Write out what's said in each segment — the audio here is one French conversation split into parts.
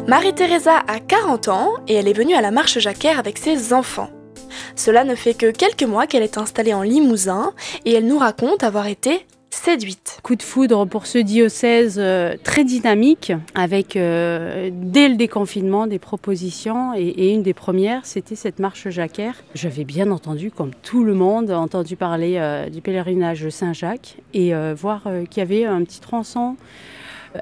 Marie-Thérèse a 40 ans et elle est venue à la Marche Jacquère avec ses enfants. Cela ne fait que quelques mois qu'elle est installée en Limousin et elle nous raconte avoir été séduite. Coup de foudre pour ce diocèse très dynamique avec dès le déconfinement des propositions et une des premières c'était cette marche Jacquère. J'avais bien entendu comme tout le monde entendu parler du pèlerinage de Saint-Jacques et voir qu'il y avait un petit tronçon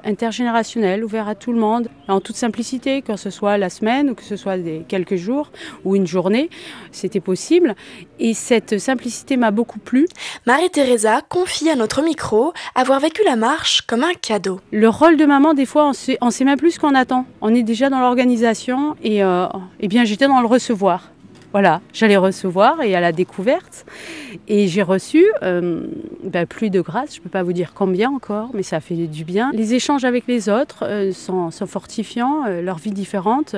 intergénérationnel, ouvert à tout le monde, en toute simplicité, que ce soit la semaine ou que ce soit quelques jours ou une journée, c'était possible. Et cette simplicité m'a beaucoup plu. Marie-Thérèse confie à notre micro avoir vécu la marche comme un cadeau. Le rôle de maman, des fois, on sait même plus ce qu'on attend. On est déjà dans l'organisation et bien j'étais dans le recevoir. Voilà, j'allais recevoir et à la découverte. Et j'ai reçu plus de grâce, je ne peux pas vous dire combien encore, mais ça fait du bien. Les échanges avec les autres sont fortifiants, leur vie différente,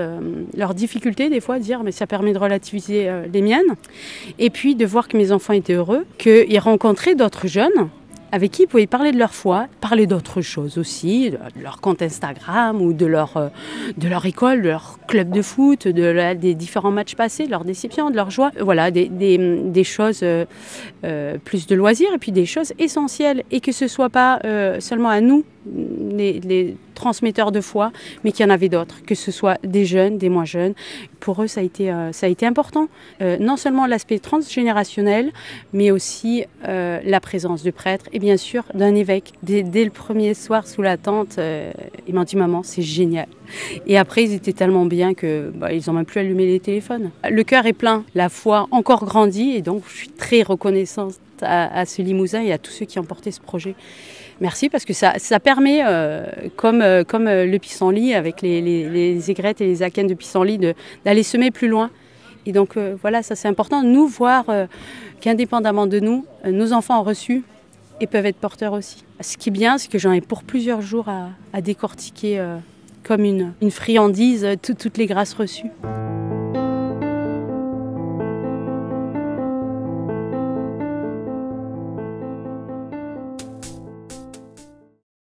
leurs difficultés des fois, dire mais ça permet de relativiser les miennes. Et puis de voir que mes enfants étaient heureux, qu'ils rencontraient d'autres jeunes avec qui ils pouvaient parler de leur foi, parler d'autres choses aussi, de leur compte Instagram ou de leur école, de leur club de foot, des différents matchs passés, de leurs déceptions, de leurs joies. Voilà, des choses plus de loisirs et puis des choses essentielles. Et que ce ne soit pas seulement à nous, les transmetteurs de foi, mais qu'il y en avait d'autres, que ce soit des jeunes, des moins jeunes. Pour eux, ça a été important. Non seulement l'aspect transgénérationnel, mais aussi la présence de prêtres et bien sûr d'un évêque. Dès le premier soir sous la tente, ils m'ont dit « Maman, c'est génial ». Et après, ils étaient tellement bien qu'ils n'ont même plus allumé les téléphones. Le cœur est plein, la foi encore grandit et donc je suis très reconnaissante à ce Limousin et à tous ceux qui ont porté ce projet. Merci parce que ça permet, comme le pissenlit avec les aigrettes et les akènes de pissenlit, d'aller semer plus loin. Et donc voilà, ça c'est important, nous voir qu'indépendamment de nous, nos enfants ont reçu et peuvent être porteurs aussi. Ce qui est bien, c'est que j'en ai pour plusieurs jours à décortiquer comme une friandise toutes les grâces reçues.